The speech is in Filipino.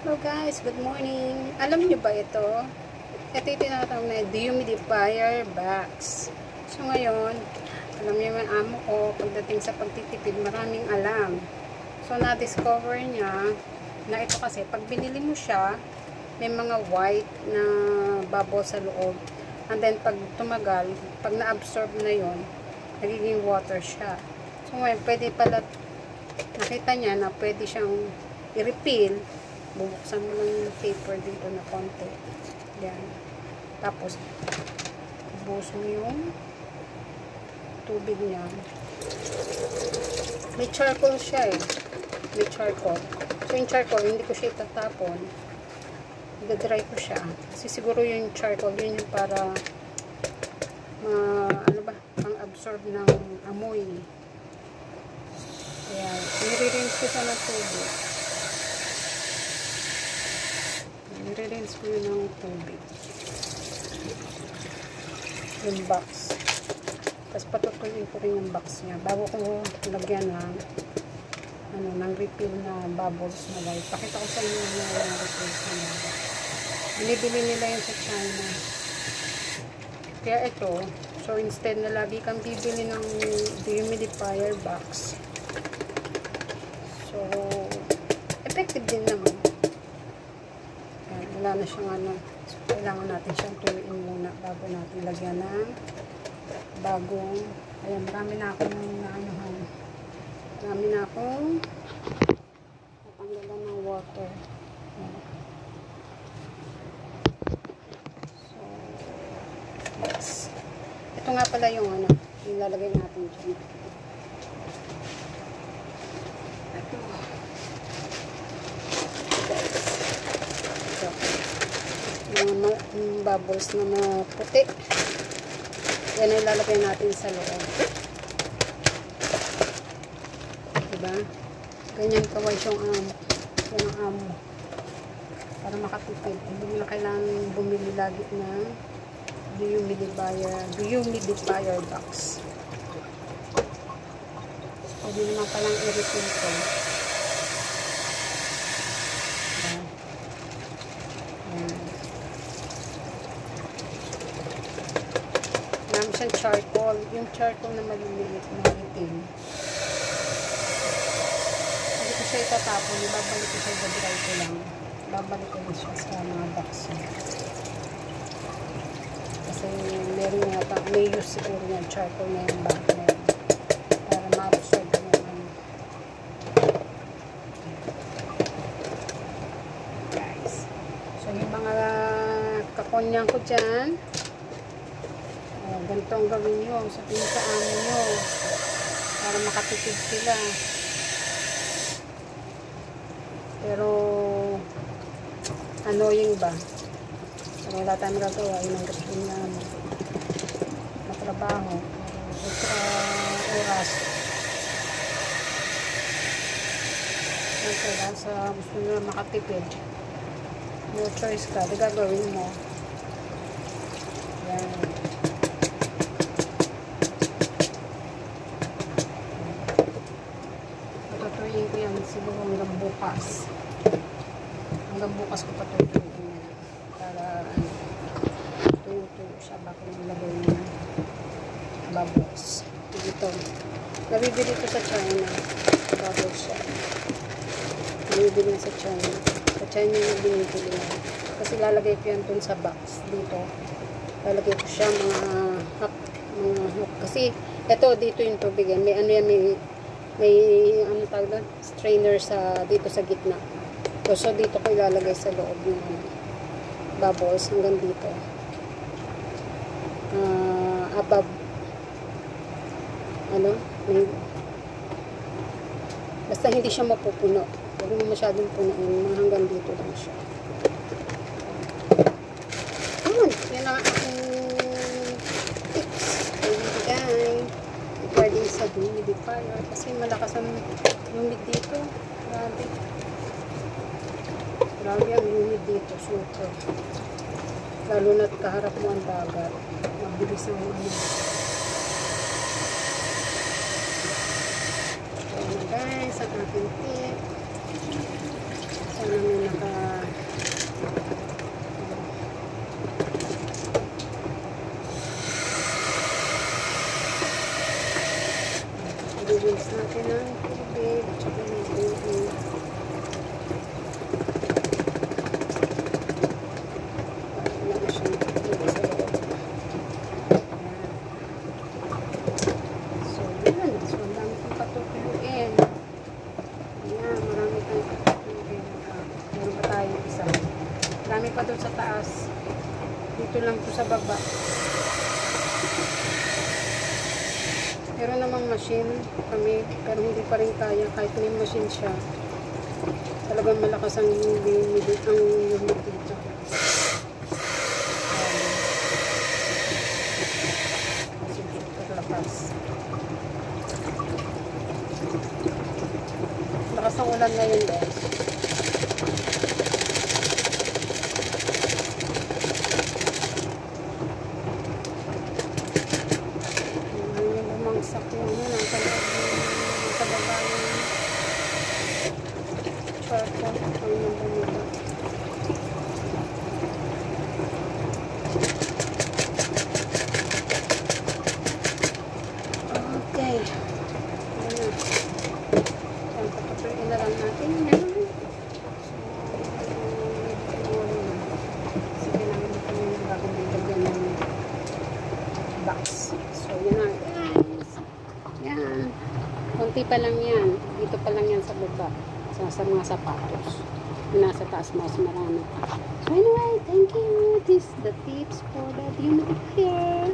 Hello guys, good morning. Alam niyo ba ito? Ito yung tinatawag na dehumidifier box. So ngayon, alam niyo yung amo ko, pagdating sa pagtitipid, maraming alam. So na-discover niya na ito kasi, pag binili mo siya, may mga white na bubble sa loob. And then pag tumagal, pag na-absorb na yon, nagiging water siya. So ngayon, pwede pala, nakita niya na pwede siyang i-refill. Bubuksan mo lang yung paper dito na konti. Yan. Tapos, buhos mo yung tubig niya. May charcoal siya eh. May charcoal. So, yung charcoal, hindi ko siya itatapon. I-dry ko siya. Kasi siguro yung charcoal, yun yung para ano ba, pang-absorb ng amoy. Kaya, nire-rinse ko siya ng tubig. Nire-rinse ko yun ng tubig. Yung box. Tapos patutuyin ko rin yung box niya. Bago ko lagyan ng refill na bubbles na white. Pakita ko sa inyo yung refill na white. Binibili nila yun sa China. Kaya ito, so instead na lagi kang bibili ng dehumidifier box. So, effective din naman. Wala na siyang so, kailangan natin siyang tuyuin muna bago natin lagyan ng bagong, ayan, marami na akong natanggalan ng water. Ayan. So, yes. Ito nga pala yung ilalagay natin dyan. Ito. Yung bubbles na puti. Yan ay ilalagay natin sa loob. Diba? Ganyan kaway yung amo. Para makatipid. Hindi mo na kailangan bumili lagi ng dehumidifier box. Pwede naman palang i-refill ko. Marami siyang charcoal. Yung charcoal na maliliit na itim. Hindi ko siya itatapon. Ibabalik ko siya, i-dry ko lang. Babalik ko siya sa mga box niya. Kasi meron yata, may use siguro yung charcoal na yung box na yun. Para ma-absorb na yun. Guys. So yung mga kakonyan ko dyan, ganito ang gawin nyo sa pinakaano nyo para makatipid sila. Pero annoying ba? Pero wala tayong magagawa. Yun ang gusto na matrabaho. Extra oras. Kaya sa gusto nyo makatipid, no choice ka. Di gagawin mo. Yan. Patutuyin ko yan siguro hanggang bukas. Hanggang bukas ko patutuyin yan. Para tuyo-tuyo siya bago nilagay ng bubbles. Dito. Nabibili ko sa China. Bubbles siya. Nabibili sa China. Sa China yung binibili yan. Kasi lalagay ko yan dun sa box. Dito. Lalagay ko siya mga hook. Kasi ito dito yung tubig yan. May tawag doon? Strainer dito sa gitna. So dito ko ilalagay sa loob yung bubbles hanggang dito. Above. Basta hindi siya mapupuno. Huwag mo masyadong punuin. Hanggang dito lang siya. Yan ang aking tips. Regarding sa dehumidifier kasi malakas ang humid dito. Grabe ang humid dito. Super. Lalo na't kaharap mo ang dagat. Mabilis ang So guys, ang aking tip. Sana may Marami pa doon sa taas. Dito lang po sa baba. Meron namang machine kami, pero hindi pa rin kaya kahit may machine siya. Talagang malakas ang humidity dito. Lakas ng ulan ngayon, guys. Yung bumangsak yung nasa baba yung charcoal. Ang yung bumaba. Okay. Ayan, papatuloy na lang natin yan. Sige namin kami bagong bigyan ng box. So, yun na guys. Yan. Kunti pa lang yan. Dito pa lang yan sa baba. Sa mga sapatos. Yung nasa taas mas marami. So, anyway, thank you. This is the tips for the dehumidifier.